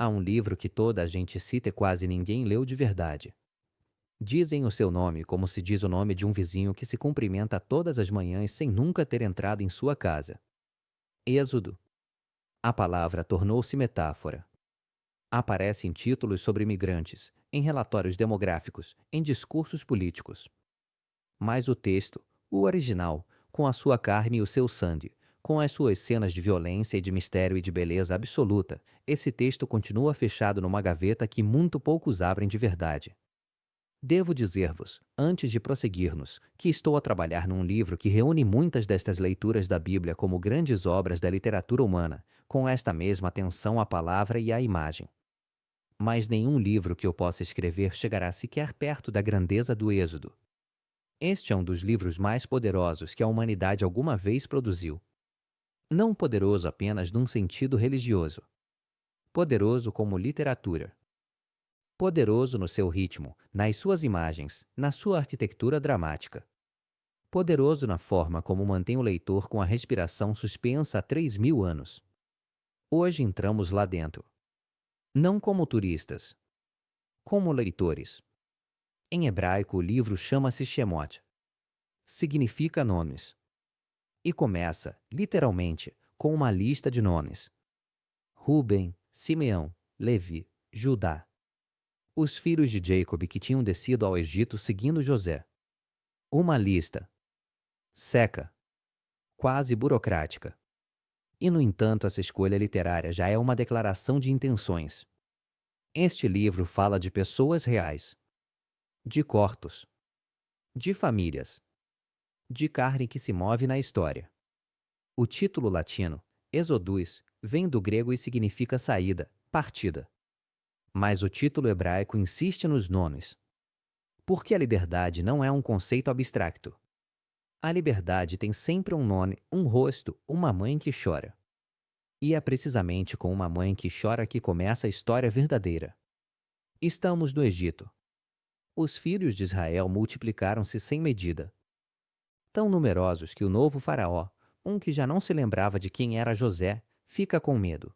Há um livro que toda a gente cita e quase ninguém leu de verdade. Dizem o seu nome como se diz o nome de um vizinho que se cumprimenta todas as manhãs sem nunca ter entrado em sua casa. Êxodo. A palavra tornou-se metáfora. Aparece em títulos sobre imigrantes, em relatórios demográficos, em discursos políticos. Mas o texto, o original, com a sua carne e o seu sangue, com as suas cenas de violência e de mistério e de beleza absoluta, esse texto continua fechado numa gaveta que muito poucos abrem de verdade. Devo dizer-vos, antes de prosseguirmos, que estou a trabalhar num livro que reúne muitas destas leituras da Bíblia como grandes obras da literatura humana, com esta mesma atenção à palavra e à imagem. Mas nenhum livro que eu possa escrever chegará sequer perto da grandeza do Êxodo. Este é um dos livros mais poderosos que a humanidade alguma vez produziu. Não poderoso apenas num sentido religioso. Poderoso como literatura. Poderoso no seu ritmo, nas suas imagens, na sua arquitetura dramática. Poderoso na forma como mantém o leitor com a respiração suspensa há 3.000 anos. Hoje entramos lá dentro. Não como turistas. Como leitores. Em hebraico o livro chama-se Shemot. Significa nomes. E começa, literalmente, com uma lista de nomes. Ruben, Simeão, Levi, Judá. Os filhos de Jacob que tinham descido ao Egito seguindo José. Uma lista. Seca. Quase burocrática. E, no entanto, essa escolha literária já é uma declaração de intenções. Este livro fala de pessoas reais. De cortos. De famílias. De carne que se move na história. O título latino, Exodus, vem do grego e significa saída, partida. Mas o título hebraico insiste nos nomes. Porque a liberdade não é um conceito abstracto. A liberdade tem sempre um nome, um rosto, uma mãe que chora. E é precisamente com uma mãe que chora que começa a história verdadeira. Estamos no Egito. Os filhos de Israel multiplicaram-se sem medida. Tão numerosos que o novo faraó, um que já não se lembrava de quem era José, fica com medo.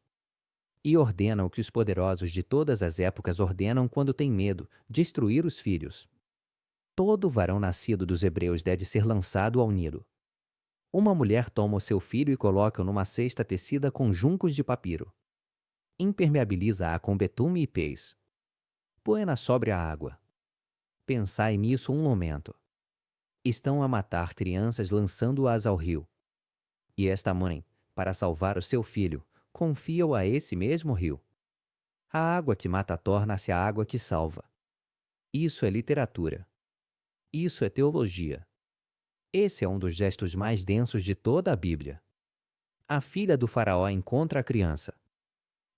E ordena o que os poderosos de todas as épocas ordenam quando têm medo: destruir os filhos. Todo varão nascido dos hebreus deve ser lançado ao Nilo. Uma mulher toma o seu filho e coloca-o numa cesta tecida com juncos de papiro. Impermeabiliza-a com betume e pez. Põe-na sobre a água. Pensai nisso um momento. Estão a matar crianças lançando-as ao rio. E esta mãe, para salvar o seu filho, confia-o a esse mesmo rio. A água que mata torna-se a água que salva. Isso é literatura. Isso é teologia. Esse é um dos gestos mais densos de toda a Bíblia. A filha do faraó encontra a criança.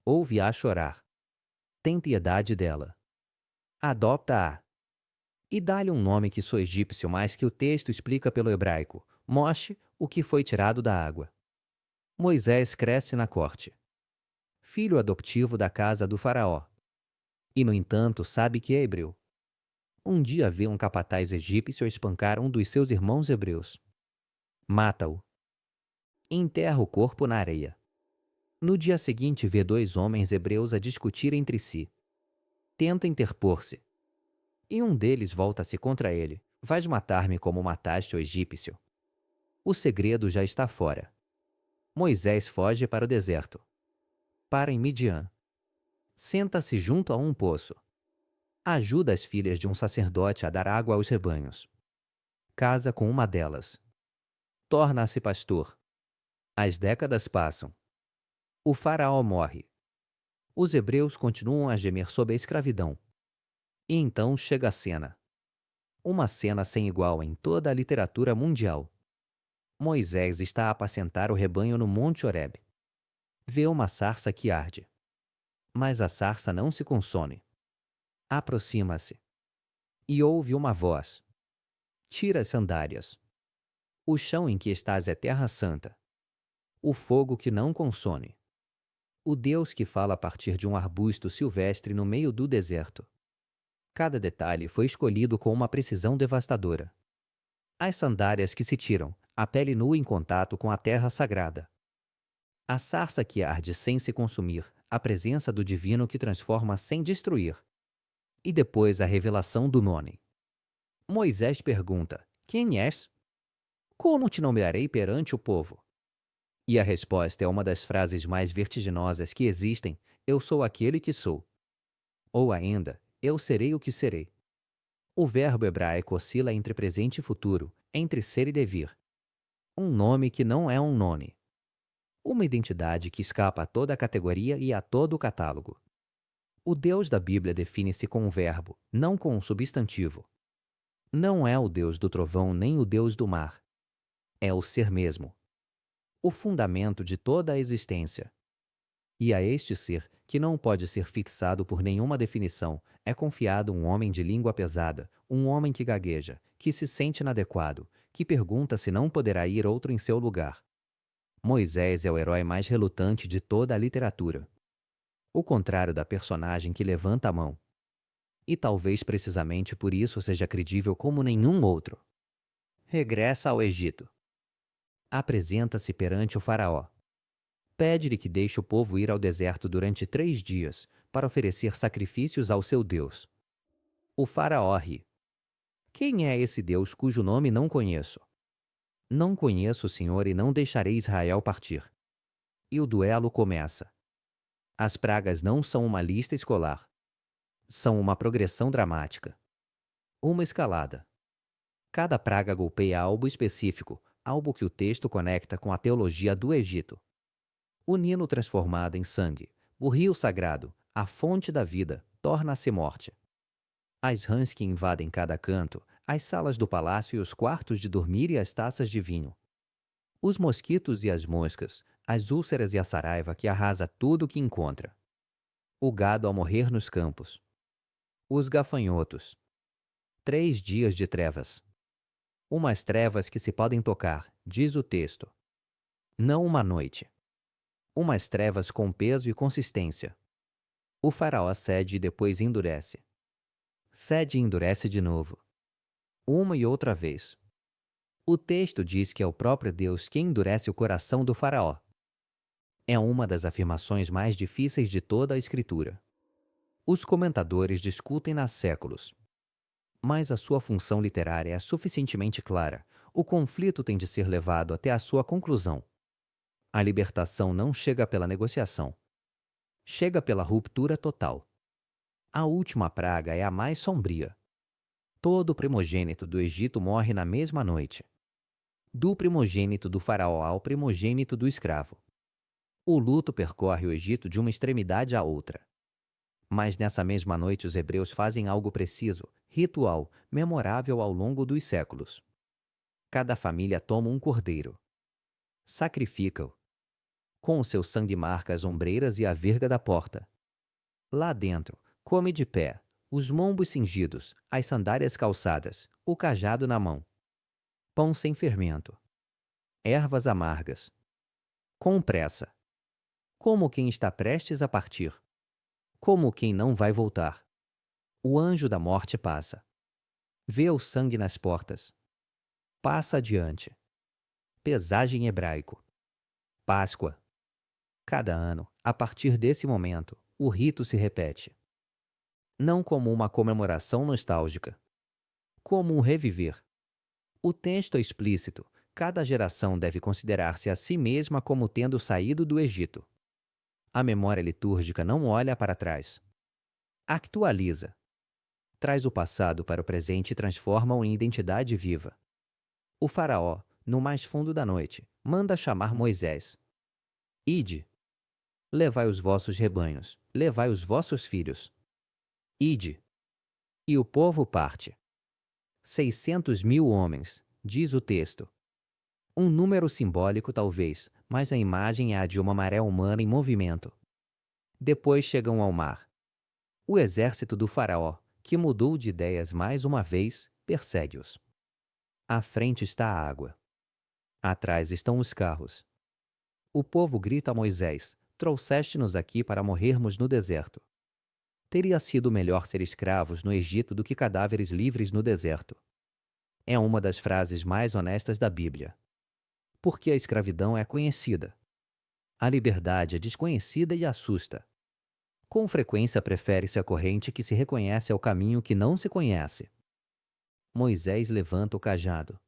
Ouve-a chorar. Tem piedade dela. Adopta-a. E dá-lhe um nome que sou egípcio, mas que o texto explica pelo hebraico: Moshe, o que foi tirado da água. Moisés cresce na corte. Filho adoptivo da casa do faraó. E, no entanto, sabe que é hebreu. Um dia vê um capataz egípcio espancar um dos seus irmãos hebreus. Mata-o. Enterra o corpo na areia. No dia seguinte vê dois homens hebreus a discutir entre si. Tenta interpor-se. E um deles volta-se contra ele. Vais matar-me como mataste o egípcio. O segredo já está fora. Moisés foge para o deserto. Para em Midian. Senta-se junto a um poço. Ajuda as filhas de um sacerdote a dar água aos rebanhos. Casa com uma delas. Torna-se pastor. As décadas passam. O faraó morre. Os hebreus continuam a gemer sob a escravidão. E então chega a cena. Uma cena sem igual em toda a literatura mundial. Moisés está a apacentar o rebanho no Monte Horebe. Vê uma sarça que arde. Mas a sarça não se consome. Aproxima-se. E ouve uma voz. Tira as sandálias. O chão em que estás é terra santa. O fogo que não consome. O Deus que fala a partir de um arbusto silvestre no meio do deserto. Cada detalhe foi escolhido com uma precisão devastadora. As sandálias que se tiram, a pele nua em contato com a terra sagrada. A sarça que arde sem se consumir, a presença do divino que transforma sem destruir. E depois a revelação do nome. Moisés pergunta: Quem és? Como te nomearei perante o povo? E a resposta é uma das frases mais vertiginosas que existem: Eu sou aquele que sou. Ou ainda, eu serei o que serei. O verbo hebraico oscila entre presente e futuro, entre ser e devir. Um nome que não é um nome. Uma identidade que escapa a toda a categoria e a todo o catálogo. O Deus da Bíblia define-se com um verbo, não com um substantivo. Não é o Deus do trovão nem o Deus do mar. É o ser mesmo. O fundamento de toda a existência. E a este ser, que não pode ser fixado por nenhuma definição, é confiado um homem de língua pesada, um homem que gagueja, que se sente inadequado, que pergunta se não poderá ir outro em seu lugar. Moisés é o herói mais relutante de toda a literatura. O contrário da personagem que levanta a mão. E talvez precisamente por isso seja credível como nenhum outro. Regressa ao Egito. Apresenta-se perante o faraó. Pede-lhe que deixe o povo ir ao deserto durante 3 dias, para oferecer sacrifícios ao seu Deus. O faraó ri. Quem é esse Deus cujo nome não conheço? Não conheço o Senhor e não deixarei Israel partir. E o duelo começa. As pragas não são uma lista escolar. São uma progressão dramática. Uma escalada. Cada praga golpeia algo específico, algo que o texto conecta com a teologia do Egito. O Nilo transformado em sangue, o rio sagrado, a fonte da vida, torna-se morte. As rãs que invadem cada canto, as salas do palácio e os quartos de dormir e as taças de vinho. Os mosquitos e as moscas, as úlceras e a saraiva que arrasa tudo o que encontra. O gado a morrer nos campos. Os gafanhotos. 3 dias de trevas. Umas trevas que se podem tocar, diz o texto. Não uma noite. Umas trevas com peso e consistência. O faraó cede e depois endurece. Cede e endurece de novo. Uma e outra vez. O texto diz que é o próprio Deus que endurece o coração do faraó. É uma das afirmações mais difíceis de toda a Escritura. Os comentadores discutem há séculos. Mas a sua função literária é suficientemente clara. O conflito tem de ser levado até a sua conclusão. A libertação não chega pela negociação. Chega pela ruptura total. A última praga é a mais sombria. Todo primogênito do Egito morre na mesma noite. Do primogênito do faraó ao primogênito do escravo. O luto percorre o Egito de uma extremidade à outra. Mas nessa mesma noite os hebreus fazem algo preciso, ritual, memorável ao longo dos séculos. Cada família toma um cordeiro. Sacrifica-o. Com o seu sangue marca as ombreiras e a verga da porta. Lá dentro, come de pé, os mombos cingidos, as sandálias calçadas, o cajado na mão. Pão sem fermento. Ervas amargas. Com pressa. Como quem está prestes a partir. Como quem não vai voltar. O anjo da morte passa. Vê o sangue nas portas. Passa adiante. Pesagem em hebraico. Páscoa. Cada ano, a partir desse momento, o rito se repete. Não como uma comemoração nostálgica. Como um reviver. O texto é explícito. Cada geração deve considerar-se a si mesma como tendo saído do Egito. A memória litúrgica não olha para trás. Actualiza. Traz o passado para o presente e transforma-o em identidade viva. O faraó, no mais fundo da noite, manda chamar Moisés. Ide. Levai os vossos rebanhos, levai os vossos filhos. Ide. E o povo parte. 600.000 homens, diz o texto. Um número simbólico talvez, mas a imagem é a de uma maré humana em movimento. Depois chegam ao mar. O exército do faraó, que mudou de ideias mais uma vez, persegue-os. À frente está a água. Atrás estão os carros. O povo grita a Moisés: trouxeste-nos aqui para morrermos no deserto. Teria sido melhor ser escravos no Egito do que cadáveres livres no deserto. É uma das frases mais honestas da Bíblia. Porque a escravidão é conhecida. A liberdade é desconhecida e assusta. Com frequência prefere-se a corrente que se reconhece ao caminho que não se conhece. Moisés levanta o cajado.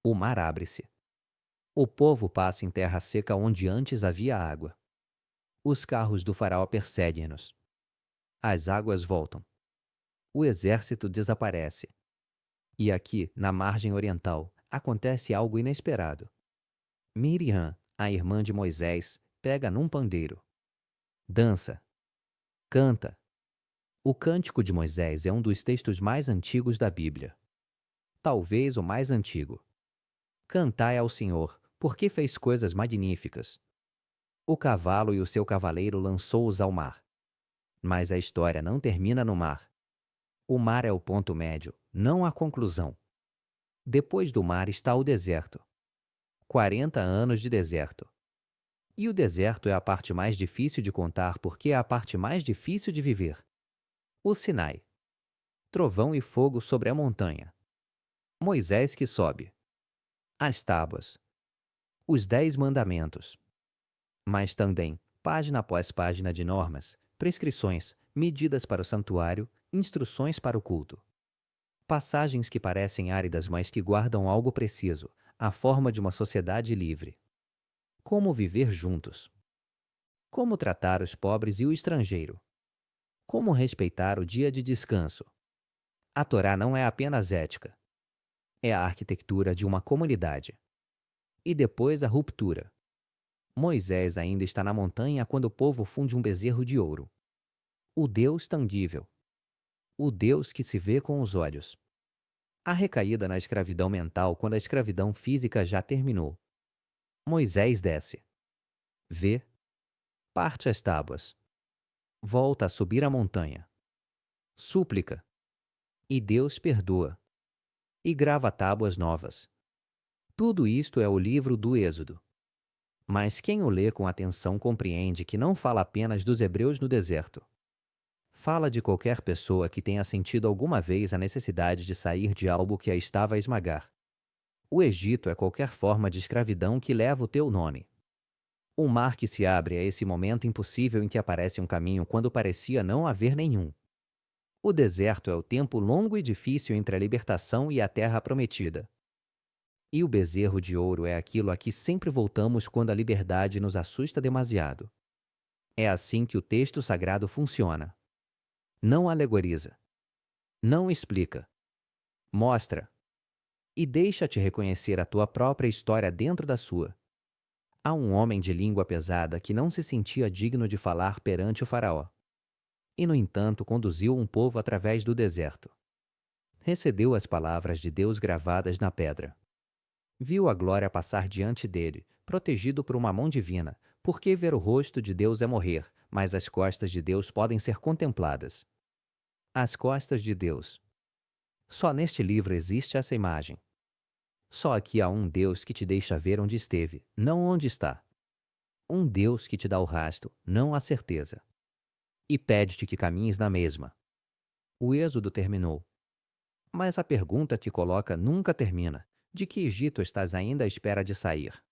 O mar abre-se. O povo passa em terra seca onde antes havia água. Os carros do faraó perseguem-nos. As águas voltam. O exército desaparece. E aqui, na margem oriental, acontece algo inesperado. Miriam, a irmã de Moisés, pega num pandeiro. Dança. Canta. O Cântico de Moisés é um dos textos mais antigos da Bíblia. Talvez o mais antigo. Cantai ao Senhor, porque fez coisas magníficas. O cavalo e o seu cavaleiro lançou-os ao mar. Mas a história não termina no mar. O mar é o ponto médio, não a conclusão. Depois do mar está o deserto. 40 anos de deserto. E o deserto é a parte mais difícil de contar porque é a parte mais difícil de viver. O Sinai. Trovão e fogo sobre a montanha. Moisés que sobe. As tábuas. Os 10 mandamentos. Mas também, página após página de normas, prescrições, medidas para o santuário, instruções para o culto. Passagens que parecem áridas, mas que guardam algo preciso, a forma de uma sociedade livre. Como viver juntos. Como tratar os pobres e o estrangeiro. Como respeitar o dia de descanso. A Torá não é apenas ética. É a arquitetura de uma comunidade. E depois a ruptura. Moisés ainda está na montanha quando o povo funde um bezerro de ouro. O Deus tangível. O Deus que se vê com os olhos. A recaída na escravidão mental quando a escravidão física já terminou. Moisés desce. Vê. Parte as tábuas. Volta a subir a montanha. Súplica. E Deus perdoa. E grava tábuas novas. Tudo isto é o livro do Êxodo. Mas quem o lê com atenção compreende que não fala apenas dos hebreus no deserto. Fala de qualquer pessoa que tenha sentido alguma vez a necessidade de sair de algo que a estava a esmagar. O Egito é qualquer forma de escravidão que leva o teu nome. O mar que se abre é esse momento impossível em que aparece um caminho quando parecia não haver nenhum. O deserto é o tempo longo e difícil entre a libertação e a terra prometida. E o bezerro de ouro é aquilo a que sempre voltamos quando a liberdade nos assusta demasiado. É assim que o texto sagrado funciona. Não alegoriza. Não explica. Mostra. E deixa-te reconhecer a tua própria história dentro da sua. Há um homem de língua pesada que não se sentia digno de falar perante o faraó. E, no entanto, conduziu um povo através do deserto. Recebeu as palavras de Deus gravadas na pedra. Viu a glória passar diante dele, protegido por uma mão divina, porque ver o rosto de Deus é morrer, mas as costas de Deus podem ser contempladas. As costas de Deus. Só neste livro existe essa imagem. Só aqui há um Deus que te deixa ver onde esteve, não onde está. Um Deus que te dá o rastro, não a certeza. E pede-te que caminhes na mesma. O êxodo terminou. Mas a pergunta que coloca nunca termina. De que Egito estás ainda à espera de sair?